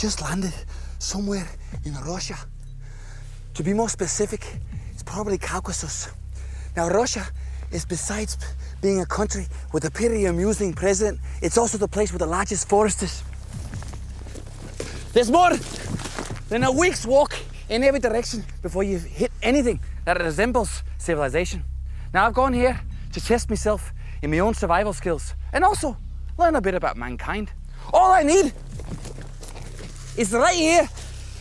just landed somewhere in Russia. To be more specific, it's probably Caucasus. Now Russia is, besides being a country with a pretty amusing president, it's also the place with the largest forest is. There's more than a week's walk in every direction before you hit anything that resembles civilization. Now I've gone here to test myself in my own survival skills and also learn a bit about mankind. All I need is right here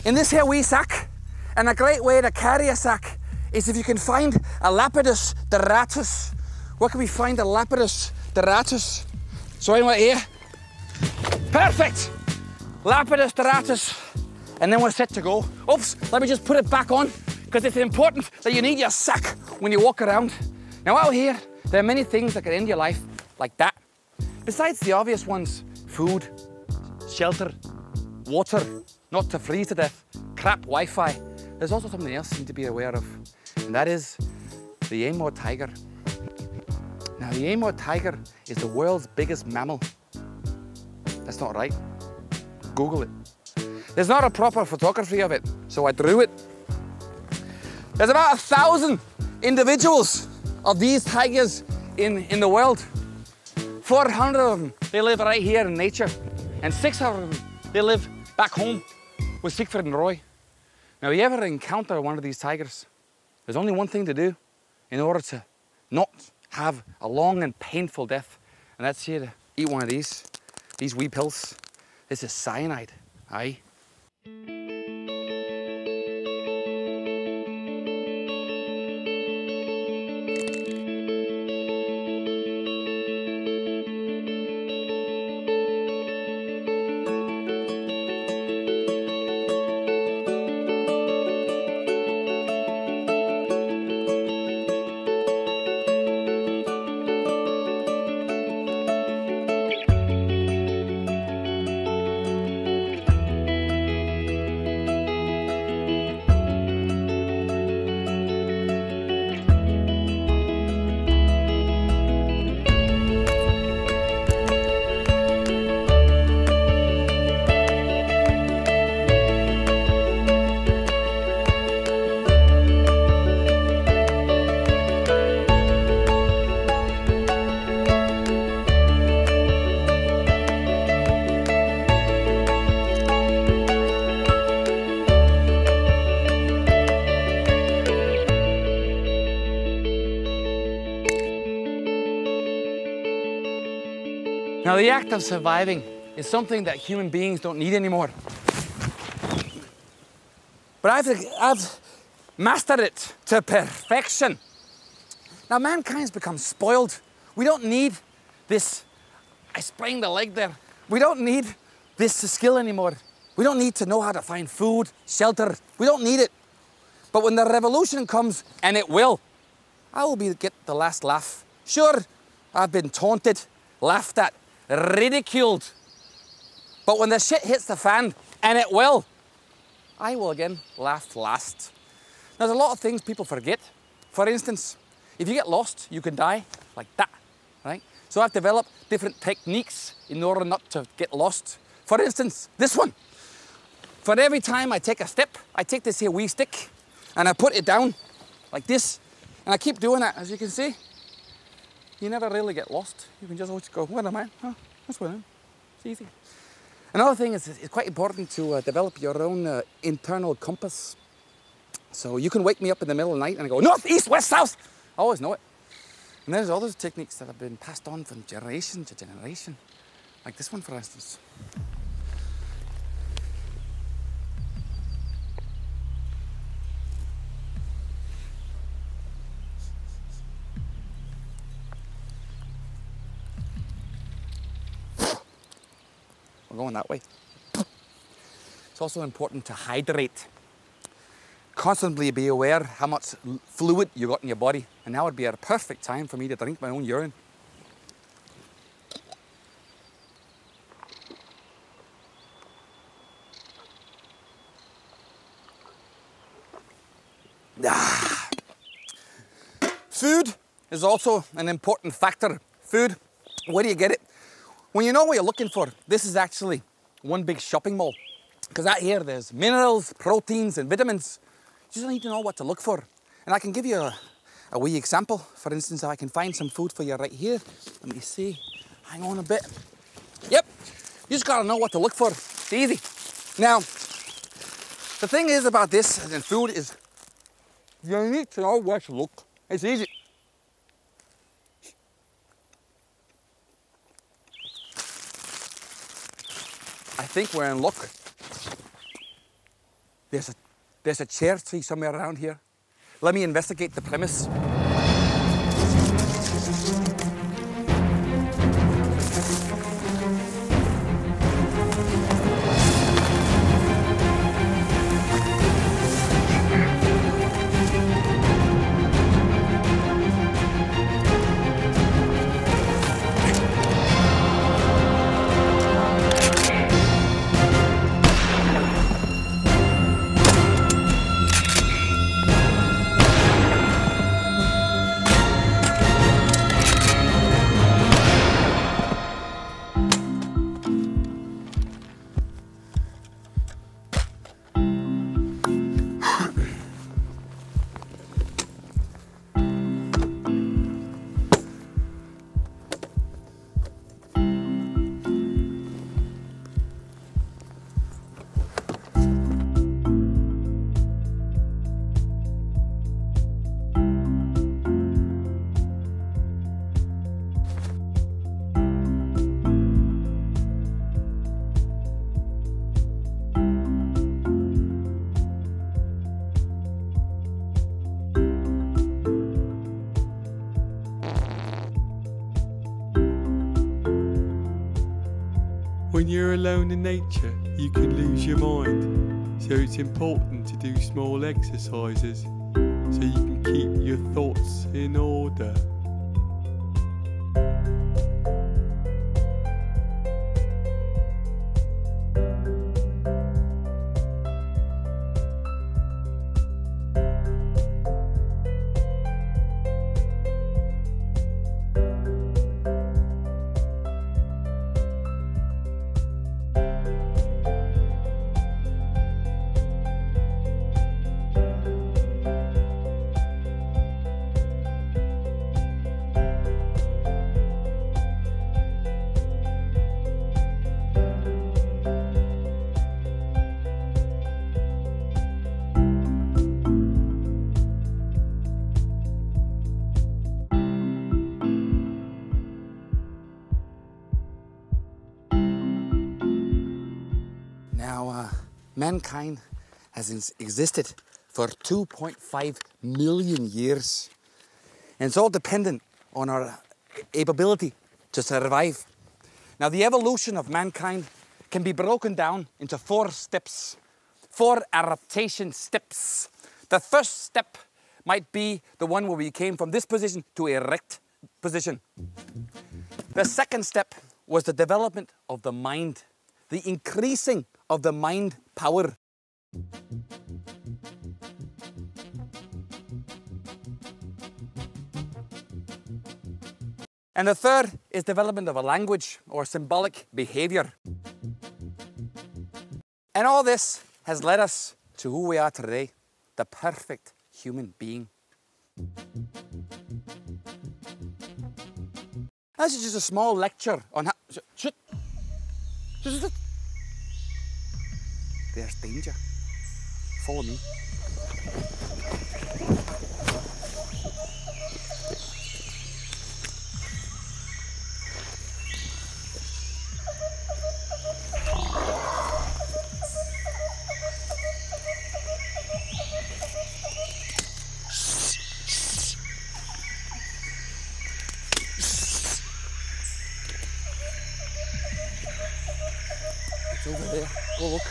in this here wee sack. And a great way to carry a sack is if you can find a Lapidus doratus. Where can we find a Lapidus doratus? So anyway, here. Perfect! Lapidus doratus. And then we're set to go. Oops, let me just put it back on because it's important that you need your sack when you walk around. Now out here, there are many things that can end your life like that. Besides the obvious ones, food, shelter, water, not to freeze to death, crap Wi-Fi. There's also something else you need to be aware of, and that is the Amur tiger. Now, the Amur tiger is the world's biggest mammal. That's not right. Google it. There's not a proper photography of it, so I drew it. There's about 1,000 individuals of these tigers in the world. 400 of them, they live right here in nature, and 600 of them, they live back home with Siegfried and Roy. Now, if you ever encounter one of these tigers, there's only one thing to do in order to not have a long and painful death, and that's here to eat one of these wee pills. This is cyanide, aye. Now, the act of surviving is something that human beings don't need anymore. But I've mastered it to perfection. Now, mankind's become spoiled. We don't need this, I sprained a leg there. We don't need this skill anymore. We don't need to know how to find food, shelter. We don't need it. But when the revolution comes, and it will, I will get the last laugh. Sure, I've been taunted, laughed at, ridiculed. But when the shit hits the fan, and it will, I will again laugh last. There's a lot of things people forget. For instance, if you get lost, you can die like that, right? So I've developed different techniques in order not to get lost. For instance, this one. For every time I take a step, I take this here wee stick and I put it down like this. And I keep doing that, as you can see. You never really get lost. You can just always go, where am I? Oh, that's where I am. It's easy. Another thing is it's quite important to develop your own internal compass. So you can wake me up in the middle of the night and I go, north, east, west, south. I always know it. And there's other techniques that have been passed on from generation to generation. Like this one, for instance. We're going that way. It's also important to hydrate. Constantly be aware how much fluid you got in your body. And now would be a perfect time for me to drink my own urine. Food is also an important factor. Food, where do you get it? When you know what you're looking for, this is actually one big shopping mall. Because out here there's minerals, proteins and vitamins. You just need to know what to look for. And I can give you a wee example. For instance, if I can find some food for you right here. Let me see. Hang on a bit. Yep. You just gotta know what to look for. It's easy. Now, the thing is about this and food is you need to know where to look. It's easy. I think we're in luck. There's a cherry tree somewhere around here. Let me investigate the premise. When you're alone in nature, you can lose your mind. So it's important to do small exercises so you can keep your thoughts in order. Now, mankind has existed for 2.5 million years. And it's all dependent on our ability to survive. Now, the evolution of mankind can be broken down into 4 steps, 4 adaptation steps. The first step might be the one where we came from this position to erect position. The second step was the development of the mind, the increasing of the mind power. And the third is development of a language or symbolic behavior. And all this has led us to who we are today, the perfect human being. This is just a small lecture on how... There's danger. Follow me. It's over there. Go look.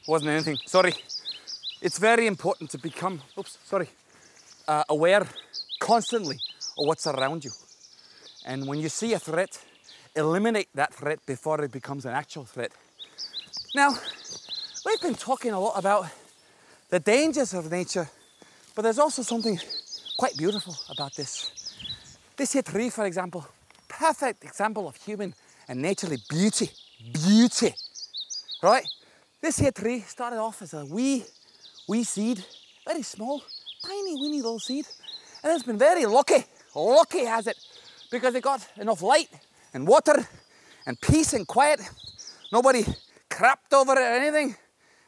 Wasn't anything. Sorry. It's very important to become, aware constantly of what's around you. And when you see a threat, eliminate that threat before it becomes an actual threat. Now, we've been talking a lot about the dangers of nature, but there's also something quite beautiful about this. This here tree, for example, perfect example of human and naturally beauty. Beauty, right? This here tree started off as a wee seed, very small, tiny, weeny little seed. And it's been very lucky has it, because it got enough light and water and peace and quiet. Nobody crapped over it or anything.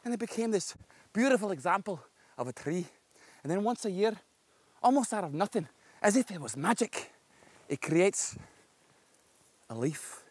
And it became this beautiful example of a tree. And then once a year, almost out of nothing, as if it was magic, it creates a leaf.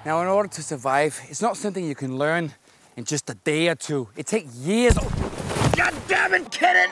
Now, in order to survive, it's not something you can learn in just a day or two. It takes years. God damn it, kidding!